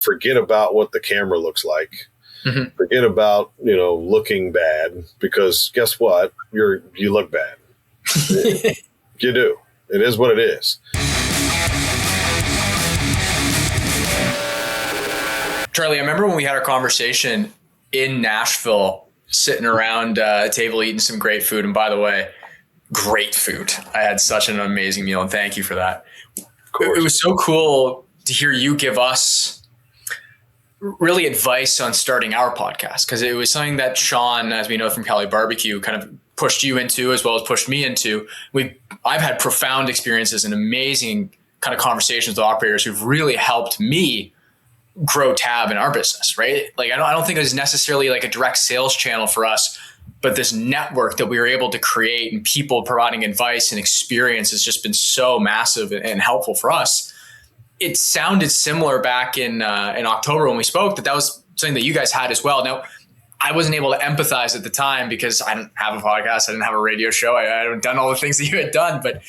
forget about what the camera looks like. Mm-hmm. Forget about, looking bad, because guess what? You look bad. You do. It is what it is. Charlie, I remember when we had our conversation in Nashville, sitting around a table eating some great food. And by the way, great food. I had such an amazing meal, and thank you for that. It was so cool to hear you give us really advice on starting our podcast, because it was something that Sean, as we know from Cali Barbecue, kind of pushed you into, as well as pushed me into. I've had profound experiences and amazing kind of conversations with operators who've really helped me grow tab in our business, right? Like, I don't think it was necessarily like a direct sales channel for us, but this network that we were able to create and people providing advice and experience has just been so massive and helpful for us. It sounded similar back in October when we spoke, that was something that you guys had as well. Now, I wasn't able to empathize at the time because I didn't have a podcast. I didn't have a radio show. I hadn't done all the things that you had done, but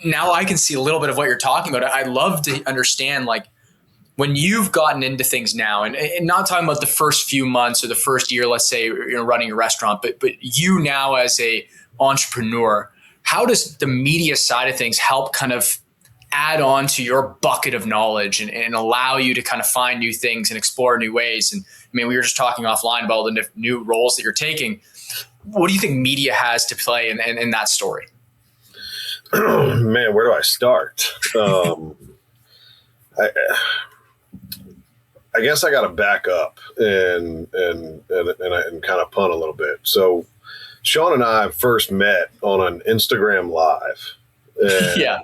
now I can see a little bit of what you're talking about. I'd love to understand, like, when you've gotten into things now, and not talking about the first few months or the first year, let's say, running a restaurant, but you now as a entrepreneur, how does the media side of things help kind of add on to your bucket of knowledge and allow you to kind of find new things and explore new ways? And I mean, we were just talking offline about all the new roles that you're taking. What do you think media has to play in that story? Man, where do I start? I guess I got to back up and kind of punt a little bit. So Sean and I first met on an Instagram Live. Yeah.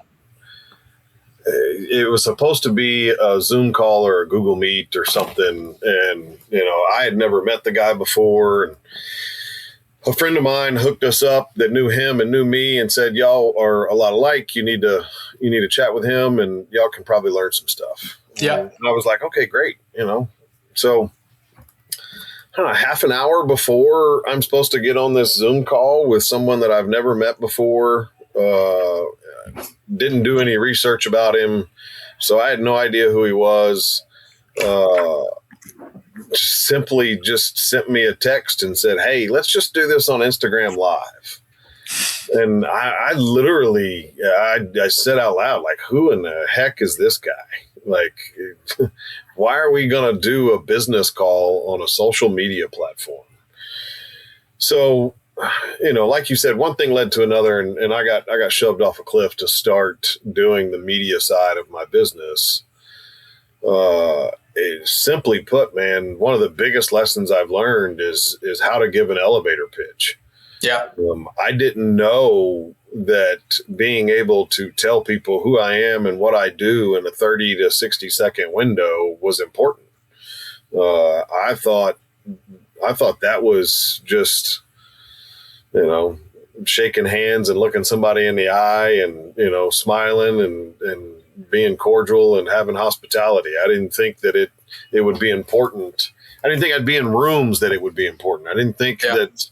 It was supposed to be a Zoom call or a Google Meet or something. And, I had never met the guy before. And a friend of mine hooked us up that knew him and knew me and said, y'all are a lot alike. You need to chat with him and y'all can probably learn some stuff. Yeah. And I was like, okay, great. So I don't know, half an hour before I'm supposed to get on this Zoom call with someone that I've never met before, didn't do any research about him. So I had no idea who he was. Simply just sent me a text and said, hey, let's just do this on Instagram Live. And I literally, I said out loud, like, who in the heck is this guy? Like, why are we going to do a business call on a social media platform? So, like you said, one thing led to another, and I got shoved off a cliff to start doing the media side of my business. Simply put, man, one of the biggest lessons I've learned is how to give an elevator pitch. Yeah. I didn't know that being able to tell people who I am and what I do in a 30 to 60 second window was important. I thought that was just, shaking hands and looking somebody in the eye and, smiling and being cordial and having hospitality. I didn't think that it would be important. I didn't think I'd be in rooms that it would be important. I didn't think that,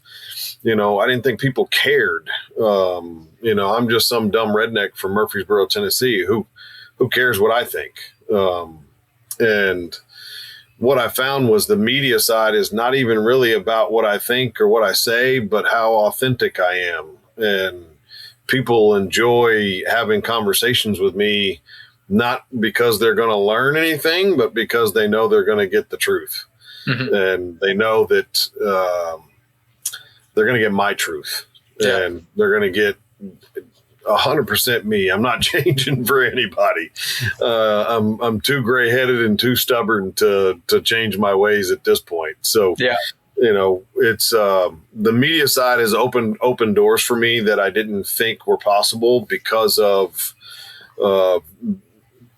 I didn't think people cared. I'm just some dumb redneck from Murfreesboro, Tennessee, who cares what I think. And what I found was the media side is not even really about what I think or what I say, but how authentic I am. And people enjoy having conversations with me, not because they're going to learn anything, but because they know they're going to get the truth. Mm-hmm. And they know that they're going to get my truth. Yeah. And they're going to get 100% me. I'm not changing for anybody. I'm too gray headed and too stubborn to change my ways at this point. So, it's the media side has opened doors for me that I didn't think were possible because of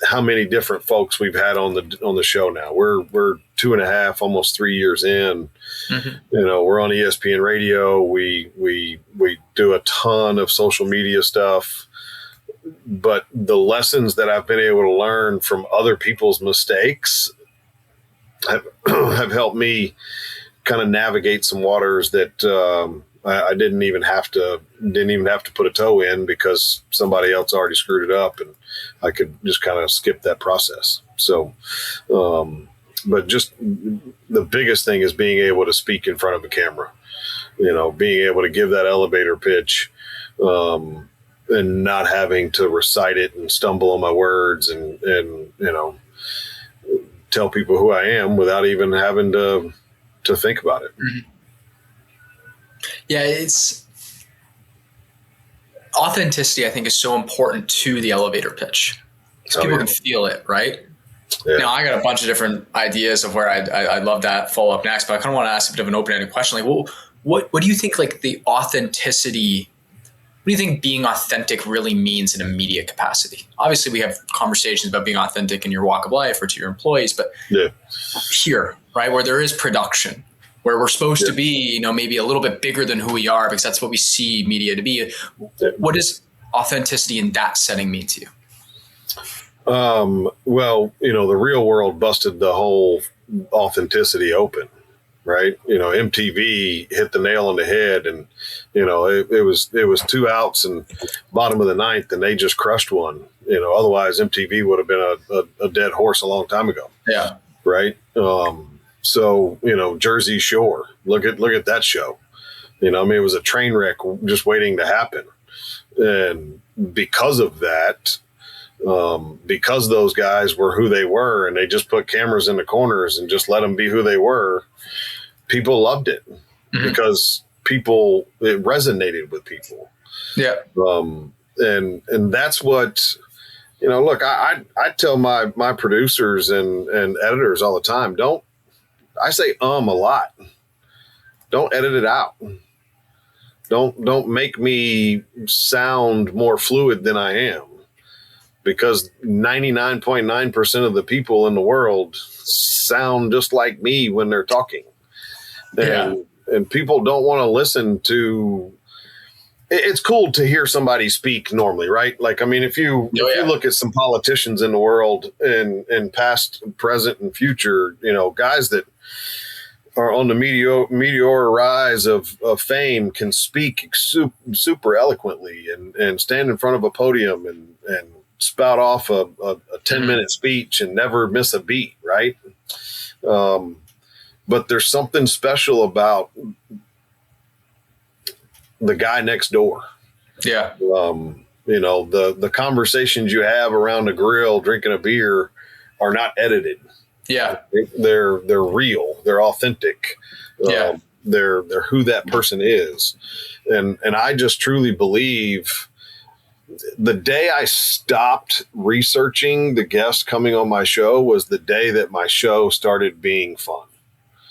how many different folks we've had on the show now. We're 2.5, almost 3 years in. Mm-hmm. We're on ESPN radio. We do a ton of social media stuff, but the lessons that I've been able to learn from other people's mistakes have helped me kind of navigate some waters that I didn't even have to put a toe in because somebody else already screwed it up, and I could just kind of skip that process. So but just the biggest thing is being able to speak in front of a camera, being able to give that elevator pitch, and not having to recite it and stumble on my words and tell people who I am without even having to think about it. Mm-hmm. Yeah, it's authenticity, I think, is so important to the elevator pitch. So people can feel it, right? Yeah. Now, I got a bunch of different ideas of where I'd love that follow up next, but I kind of want to ask a bit of an open-ended question. Like, well, what do you think, like, the authenticity, what do you think being authentic really means in a media capacity? Obviously, we have conversations about being authentic in your walk of life or to your employees, but here, right, where there is production, where we're supposed to be, maybe a little bit bigger than who we are, because that's what we see media to be. What does authenticity in that setting mean to you? Well, the real world busted the whole authenticity open, right? MTV hit the nail on the head, and it was 2 outs and bottom of the ninth, and they just crushed one. Otherwise MTV would have been a dead horse a long time ago. Yeah. Right. So Jersey Shore. Look at that show. It was a train wreck just waiting to happen, and because of that. Because those guys were who they were and they just put cameras in the corners and just let them be who they were, people loved it because it resonated with people. Yeah. And that's what, look, I tell my producers and editors all the time, I say a lot. Don't edit it out. Don't make me sound more fluid than I am. Because 99.9% of the people in the world sound just like me when they're talking. And people don't want to listen to. It's cool to hear somebody speak normally, right? Like, I mean, if you look at some politicians in the world in past, present, and future, guys that are on the meteor rise of fame can speak super eloquently and stand in front of a podium and spout off a 10-minute speech and never miss a beat, right? But there's something special about the guy next door. Yeah. The conversations you have around a grill drinking a beer are not edited. Yeah. They're real. They're authentic. They're who that person is. And I just truly believe the day I stopped researching the guest coming on my show was the day that my show started being fun.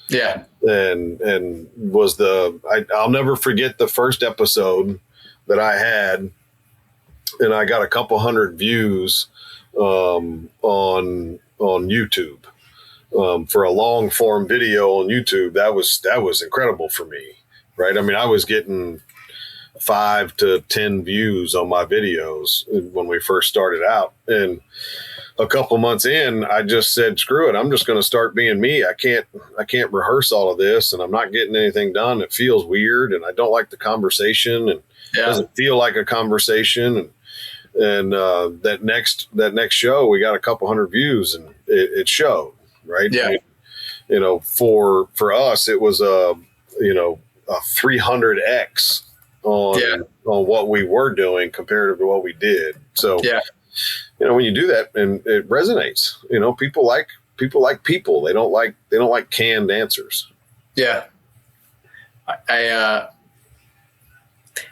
Yeah. And was I'll never forget the first episode that I had, and I got a couple hundred views on YouTube for a long form video on YouTube. That was incredible for me. Right. I mean, I was getting 5 to 10 views on my videos when we first started out. And a couple months in, I just said, screw it. I'm just going to start being me. I can't rehearse all of this, and I'm not getting anything done. It feels weird, and I don't like the conversation, and it doesn't feel like a conversation. And that next show, we got a couple hundred views, and it showed, right? Yeah. I mean, for us, it was a 300x on what we were doing comparative to what we did. So, when you do that and it resonates, people like people. They don't like canned answers. Yeah.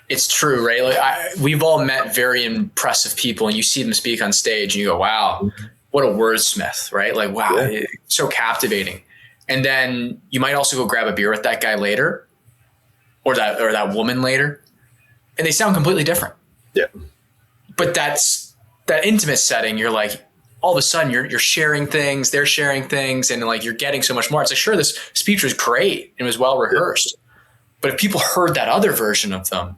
It's true, right? Like we've all met very impressive people, and you see them speak on stage and you go, wow, what a wordsmith, right? Like, wow, so captivating. And then you might also go grab a beer with that guy later or that woman later, and they sound completely different. Yeah. But that's that intimate setting. You're like, all of a sudden you're sharing things, they're sharing things, and like you're getting so much more. It's like, sure, this speech was great and was well rehearsed, but if people heard that other version of them,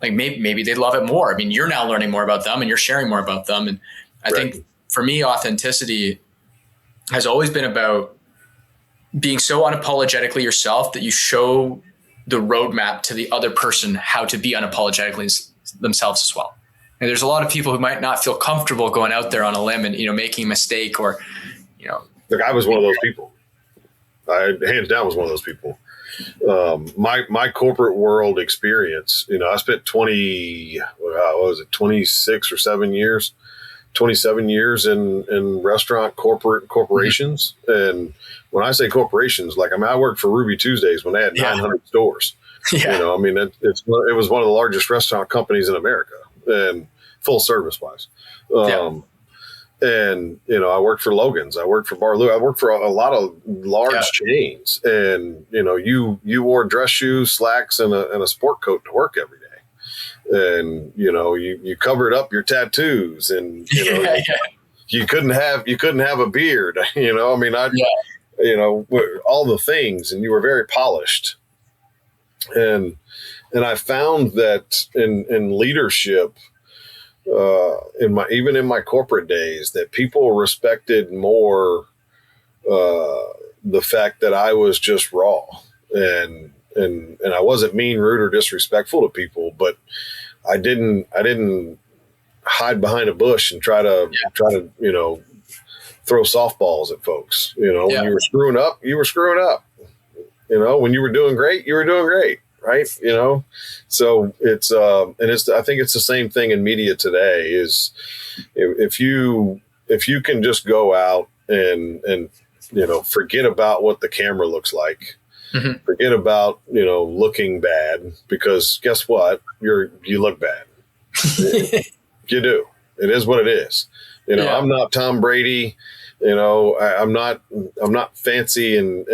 like maybe they'd love it more. I mean, you're now learning more about them and you're sharing more about them. And I think for me, authenticity has always been about being so unapologetically yourself that you show the roadmap to the other person how to be unapologetically themselves as well. And there's a lot of people who might not feel comfortable going out there on a limb and, making a mistake or, Like I was one of those people. I hands down was one of those people. My corporate world experience, I spent 26 or 27 years in restaurant corporations. And when I say corporations, I worked for Ruby Tuesdays when they had 900 stores. Yeah. It was one of the largest restaurant companies in America, and full service wise. And, I worked for Logan's. I worked for Bar Lou. I worked for a lot of large chains. And, you wore dress shoes, slacks, and a sport coat to work every day. And, you covered up your tattoos, and, you couldn't have a beard, all the things, and you were very polished. And I found that in leadership, in my corporate days, that people respected more the fact that I was just raw, and I wasn't mean, rude, or disrespectful to people, but I didn't hide behind a bush and try to throw softballs at folks. When you were screwing up, you were screwing up. When you were doing great, you were doing great. Right. So it's, I think it's the same thing in media today. Is if you can just go out and forget about what the camera looks like, forget about, looking bad, because guess what? You look bad. You do. It is what it is. I'm not Tom Brady. I'm not fancy and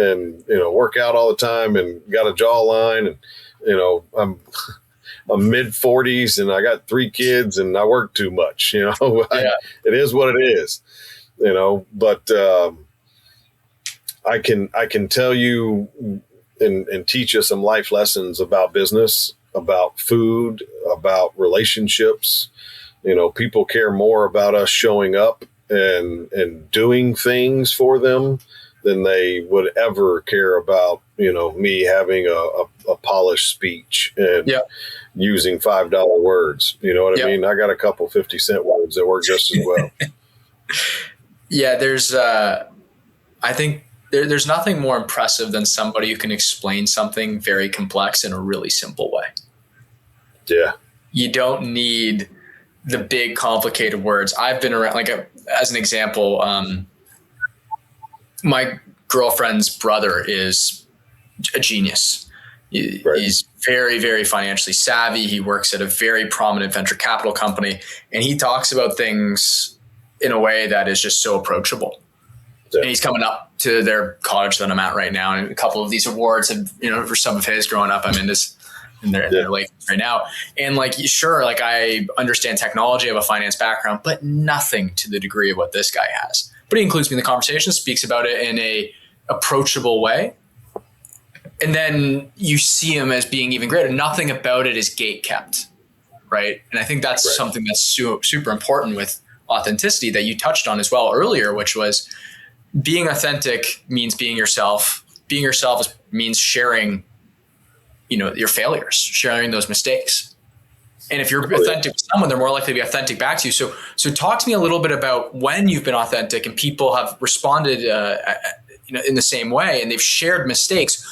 work out all the time and got a jawline, and I'm mid-40s and I got 3 kids and I work too much. It is what it is. But I can tell you and teach you some life lessons about business, about food, about relationships. People care more about us showing up and doing things for them than they would ever care about, me having a polished speech and using $5 words. You know what I mean? I got a couple 50-cent words that work just as well. There's, I think there's nothing more impressive than somebody who can explain something very complex in a really simple way. Yeah. You don't need the big complicated words. I've been around, as an example, my girlfriend's brother is a genius. He's very, very financially savvy. He works at a very prominent venture capital company, and he talks about things in a way that is just so approachable. Yeah. And he's coming up to their college that I'm at right now, and a couple of these awards have, for some of his growing up, I'm in this. And they're like right now. And I understand technology, I have a finance background, but nothing to the degree of what this guy has. But he includes me in the conversation, speaks about it in a approachable way. And then you see him as being even greater. Nothing about it is gate kept. Right. And I think that's something that's super important with authenticity that you touched on as well earlier, which was being authentic means being yourself. Being yourself means sharing your failures, sharing those mistakes. And if you're authentic with someone, they're more likely to be authentic back to you. So talk to me a little bit about when you've been authentic and people have responded, in the same way, and they've shared mistakes,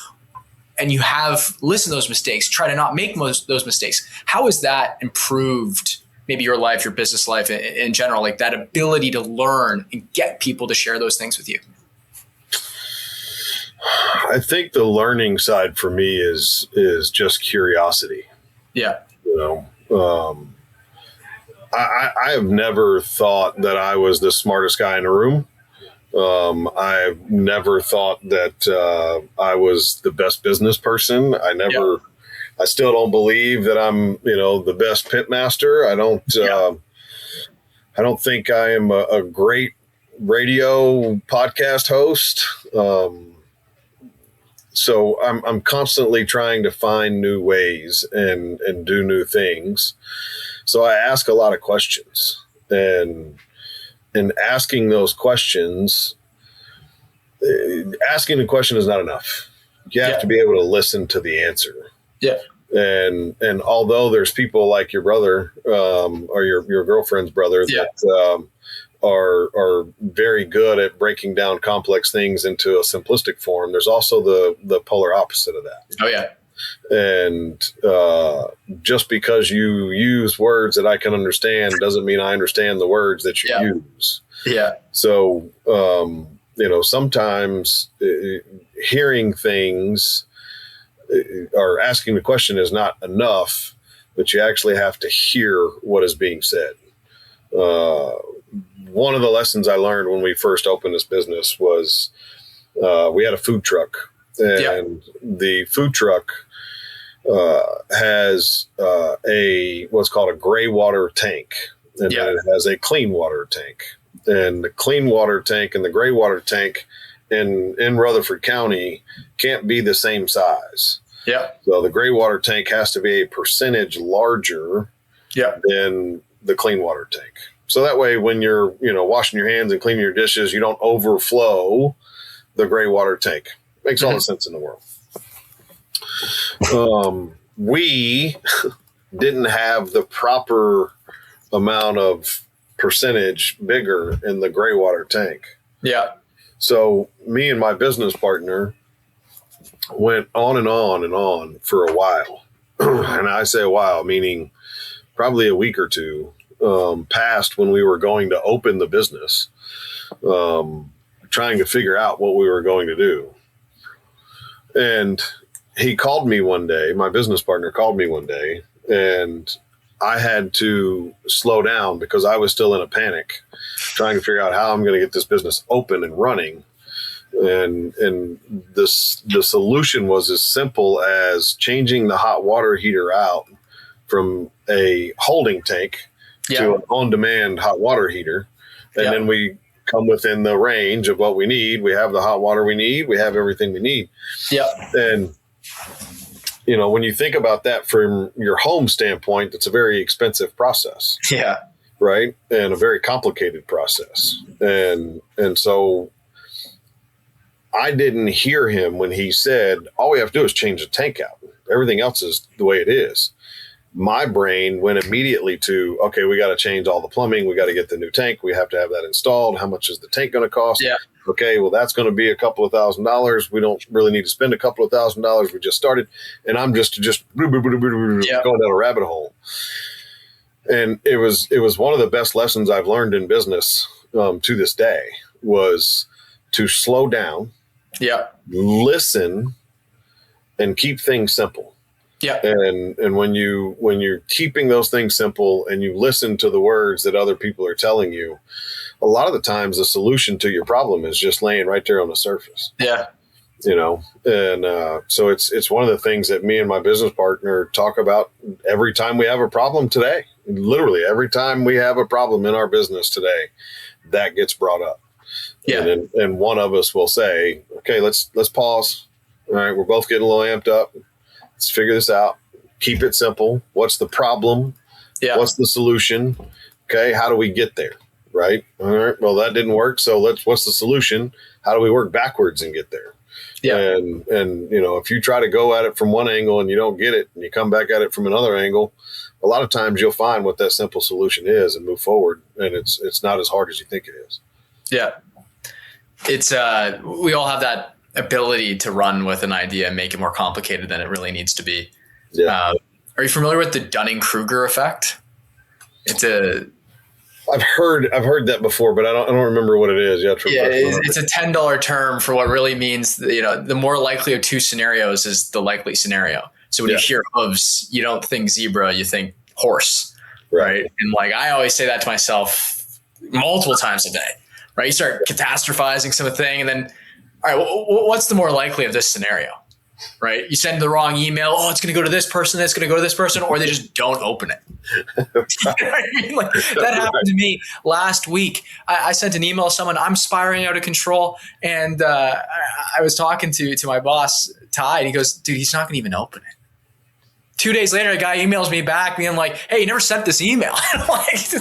and you have listened to those mistakes, try to not make those mistakes. How has that improved maybe your life, your business life in general, that ability to learn and get people to share those things with you? I think the learning side for me is just curiosity. Yeah. I have never thought that I was the smartest guy in the room. I've never thought that I was the best business person. I still don't believe that I'm, the best pit master. I don't think I am a great radio podcast host. So I'm constantly trying to find new ways and do new things. So I ask a lot of questions, and asking those questions, asking the question is not enough. You have to be able to listen to the answer. Yeah. And although there's people like your brother, or your girlfriend's brother that are very good at breaking down complex things into a simplistic form. There's also the polar opposite of that. Oh yeah. And just because you use words that I can understand doesn't mean I understand the words that you use. Yeah. So, sometimes hearing things or asking the question is not enough, but you actually have to hear what is being said. One of the lessons I learned when we first opened this business was we had a food truck, and the food truck has what's called a gray water tank, and then it has a clean water tank. And the clean water tank and the gray water tank in Rutherford County can't be the same size. Yeah. So the gray water tank has to be a percentage larger than the clean water tank. So that way, when you're, washing your hands and cleaning your dishes, you don't overflow the gray water tank. Makes all the sense in the world. We didn't have the proper amount of percentage bigger in the gray water tank. Yeah. So me and my business partner went on and on and on for a while. And I say a while, meaning probably a week or two past when we were going to open the business, trying to figure out what we were going to do. And he called me one day, my business partner called me one day, and I had to slow down because I was still in a panic trying to figure out how I'm going to get this business open and running. And the solution was as simple as changing the hot water heater out from a holding tank to an on-demand hot water heater. And then we come within the range of what we need. We have the hot water we need. We have everything we need. Yeah. And when you think about that from your home standpoint, it's a very expensive process. Yeah. Right. And a very complicated process. And so I didn't hear him when he said, all we have to do is change the tank out. Everything else is the way it is. My brain went immediately to, okay, we got to change all the plumbing. We got to get the new tank. We have to have that installed. How much is the tank going to cost? Yeah. Okay, well, that's going to be a couple of $1,000s. We don't really need to spend a couple of $1,000s. We just started, and I'm just going down a rabbit hole. And it was one of the best lessons I've learned in business to this day was to slow down, listen, and keep things simple. Yeah. And when you're keeping those things simple and you listen to the words that other people are telling you, a lot of the times the solution to your problem is just laying right there on the surface. Yeah. And so it's one of the things that me and my business partner talk about every time we have a problem today. Literally every time we have a problem in our business today, that gets brought up. Yeah. And one of us will say, okay, let's pause. All right. We're both getting a little amped up. Let's figure this out. Keep it simple. What's the problem? Yeah. What's the solution? Okay. How do we get there? Right. All right. Well, that didn't work. So what's the solution? How do we work backwards and get there? Yeah. And if you try to go at it from one angle and you don't get it and you come back at it from another angle, a lot of times you'll find what that simple solution is and move forward. And it's not as hard as you think it is. Yeah. It's we all have that ability to run with an idea and make it more complicated than it really needs to be. Yeah. Are you familiar with the Dunning-Kruger effect? I've heard that before, but I don't remember what it is. It's a $10 term for what really means, the more likely of two scenarios is the likely scenario. So when you hear hooves, you don't think zebra, you think horse. Right. And I always say that to myself multiple times a day, right? You start catastrophizing something and then, all right, what's the more likely of this scenario, right? You send the wrong email. Oh, it's going to go to this person. It's going to go to this person, or they just don't open it. You know what I mean? That happened to me last week. I sent an email to someone. I'm spiraling out of control. And I was talking to my boss, Ty, and he goes, dude, he's not going to even open it. 2 days later, a guy emails me back being like, hey, you never sent this email. It's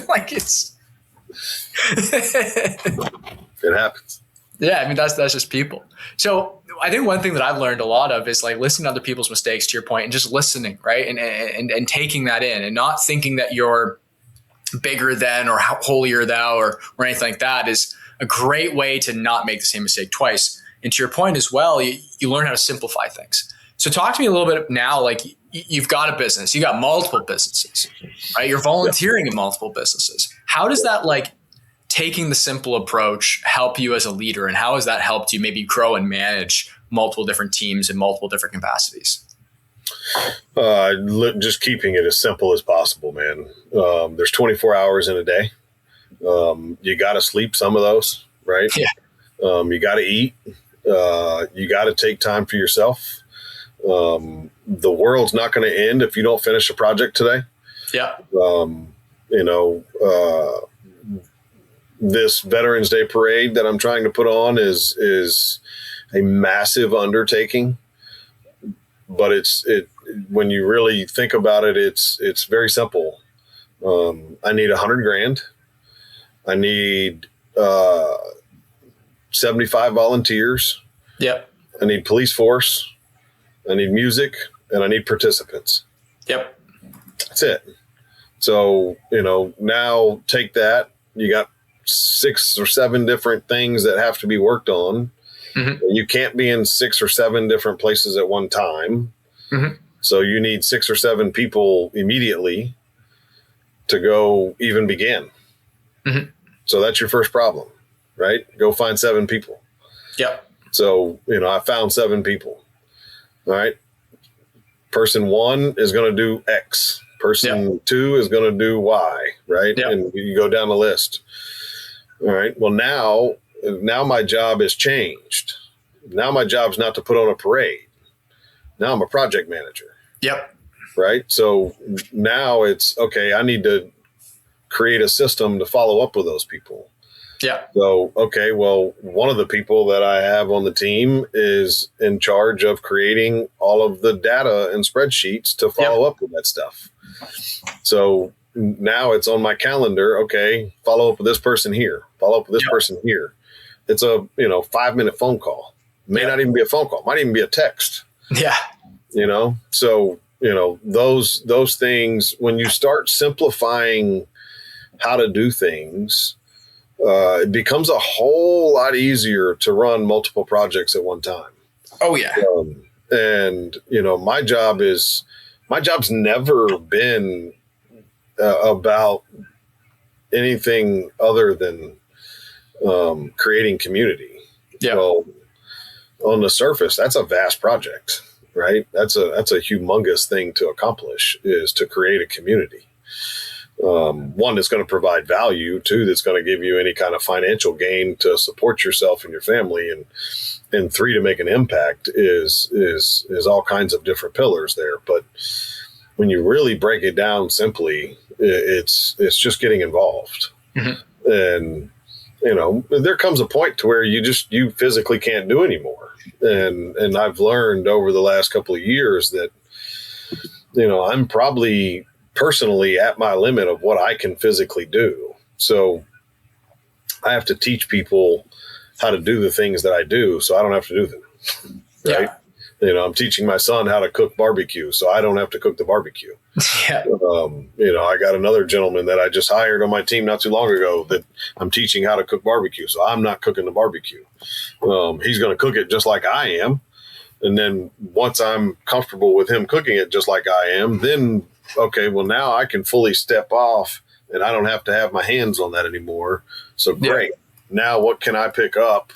it happens. Yeah, I mean, that's just people. So I think one thing that I've learned a lot of is listening to other people's mistakes, to your point, and just listening, right? And taking that in and not thinking that you're bigger than or holier thou or anything like that is a great way to not make the same mistake twice. And to your point as well, you learn how to simplify things. So talk to me a little bit now, like you've got a business, you got multiple businesses, right? You're volunteering in multiple businesses. How does that like taking the simple approach help you as a leader? And how has that helped you maybe grow and manage multiple different teams in multiple different capacities? Just keeping it as simple as possible, man. There's 24 hours in a day. You got to sleep some of those, right? Yeah. You got to eat. You got to take time for yourself. The world's not going to end if you don't finish a project today. Yeah. This Veterans Day parade that I'm trying to put on is a massive undertaking, but when you really think about it, it's very simple. I need $100,000. I need 75 volunteers. Yep. I need police force. I need music, and I need participants. Yep. That's it. So, now take that. You got 6 or 7 different things that have to be worked on. Mm-hmm. You can't be in 6 or 7 different places at one time. Mm-hmm. So you need 6 or 7 people immediately to go even begin. Mm-hmm. So that's your first problem, right? Go find 7 people. Yep. So, I found 7 people. All right. Person 1 is going to do X. Person 2 is going to do Y, right? Yep. And you go down the list. All right. Well, now my job has changed. Now my job's not to put on a parade. Now I'm a project manager. Yep. Right. So now it's okay. I need to create a system to follow up with those people. Yeah. So, okay, well, one of the people that I have on the team is in charge of creating all of the data and spreadsheets to follow up with that stuff. So now it's on my calendar. Okay, follow up with this person here. Follow up with this person here. It's a 5-minute phone call. May not even be a phone call. Might even be a text. Yeah. So those things, when you start simplifying how to do things, it becomes a whole lot easier to run multiple projects at one time. Oh yeah. And my job's never been about anything other than creating community. Yeah. Well, on the surface, that's a vast project, right? That's a humongous thing to accomplish, is to create a community. 1 that's going to provide value, 2 that's going to give you any kind of financial gain to support yourself and your family, and 3 to make an impact is all kinds of different pillars there. But when you really break it down simply, it's just getting involved. Mm-hmm. And there comes a point to where you physically can't do anymore. And I've learned over the last couple of years that I'm probably personally at my limit of what I can physically do. So I have to teach people how to do the things that I do, so I don't have to do them. Right. Yeah. I'm teaching my son how to cook barbecue, so I don't have to cook the barbecue. Yeah. I got another gentleman that I just hired on my team not too long ago that I'm teaching how to cook barbecue. So I'm not cooking the barbecue. He's going to cook it just like I am. And then once I'm comfortable with him cooking it just like I am, then okay, well, now I can fully step off and I don't have to have my hands on that anymore. So great. Yeah. Now what can I pick up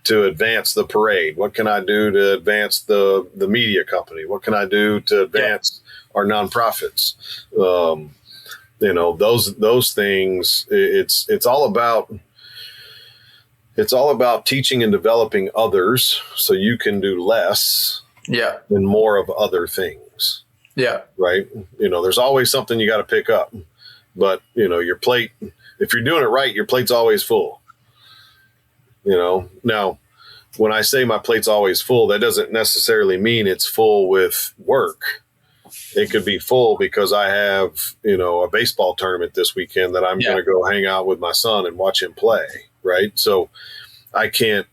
to advance the parade? What can I do to advance the media company? What can I do to advance our nonprofits? Those things, it's all about teaching and developing others so you can do less and more of other things. Yeah. Right. There's always something you got to pick up, but your plate, if you're doing it right, your plate's always full. Now when I say my plate's always full, that doesn't necessarily mean it's full with work. It could be full because I have, a baseball tournament this weekend that I'm going to go hang out with my son and watch him play. Right. So I can't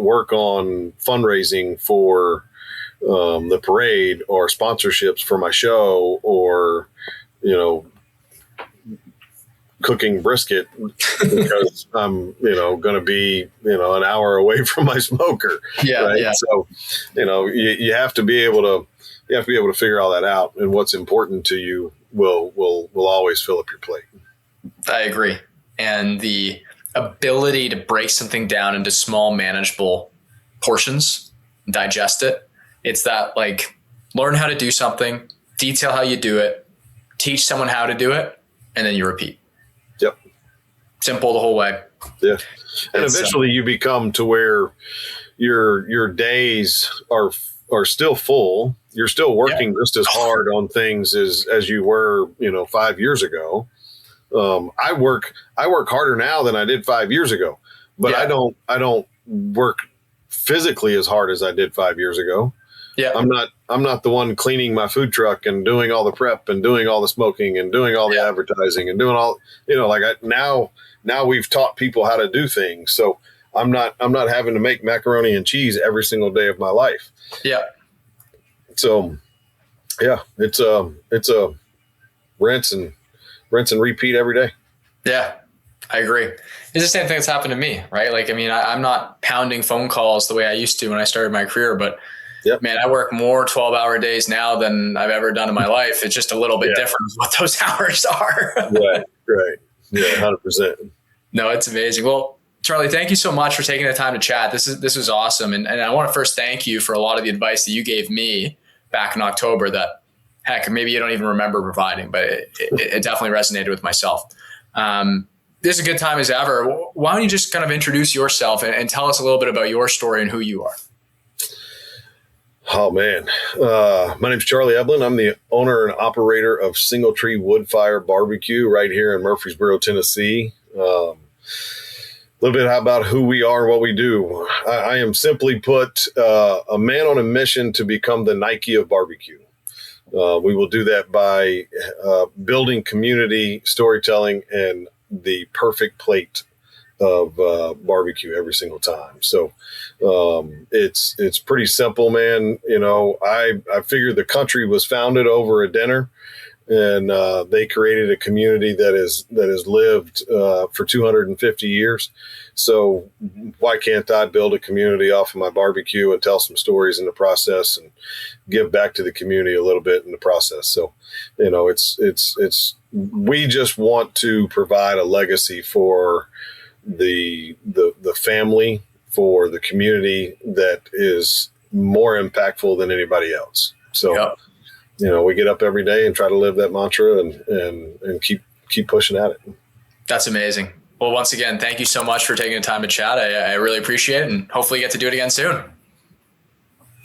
work on fundraising for the parade or sponsorships for my show or, cooking brisket because I'm, going to be, an hour away from my smoker. Yeah. Right. Yeah. So, you have to be able to figure all that out, and what's important to you will always fill up your plate. I agree. And the ability to break something down into small, manageable portions, digest it. It's that, like, learn how to do something, detail how you do it, teach someone how to do it, and then you repeat. Yep. Simple the whole way. Yeah. And eventually you become to where your days are still full. You're still working just as hard on things as you were, 5 years ago. I work harder now than I did 5 years ago, but I don't work physically as hard as I did 5 years ago. Yeah. I'm not the one cleaning my food truck and doing all the prep and doing all the smoking and doing all the advertising and doing all, now we've taught people how to do things. So I'm not having to make macaroni and cheese every single day of my life. Yeah. So yeah, it's a rinse and repeat every day. Yeah, I agree. It's the same thing that's happened to me, right? Like, I mean, I'm not pounding phone calls the way I used to when I started my career, but man, I work more 12-hour days now than I've ever done in my life. It's just a little bit different with what those hours are. Right. Yeah, 100%. No, it's amazing. Well, Charlie, thank you so much for taking the time to chat. This is awesome. And I want to first thank you for a lot of the advice that you gave me back in October that, heck, maybe you don't even remember providing, but it definitely resonated with myself. This is a good time as ever. Why don't you just kind of introduce yourself and tell us a little bit about your story and who you are? Oh, man. My name's Charlie Eblen. I'm the owner and operator of SingleTree Wood Fire BBQ right here in Murfreesboro, Tennessee. A little bit about who we are and what we do. I am simply put a man on a mission to become the Nike of barbecue. We will do that by building community, storytelling, and the perfect plate of barbecue every single time. So it's pretty simple, man. I figured the country was founded over a dinner, and they created a community that has lived for 250 years. So why can't I build a community off of my barbecue and tell some stories in the process and give back to the community a little bit in the process? So, we just want to provide a legacy for the family, for the community that is more impactful than anybody else. So, we get up every day and try to live that mantra and keep pushing at it. That's amazing. Well, once again, thank you so much for taking the time to chat. I really appreciate it, and hopefully you get to do it again soon.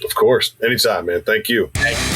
Of course. Anytime, man. Thank you. Thank you.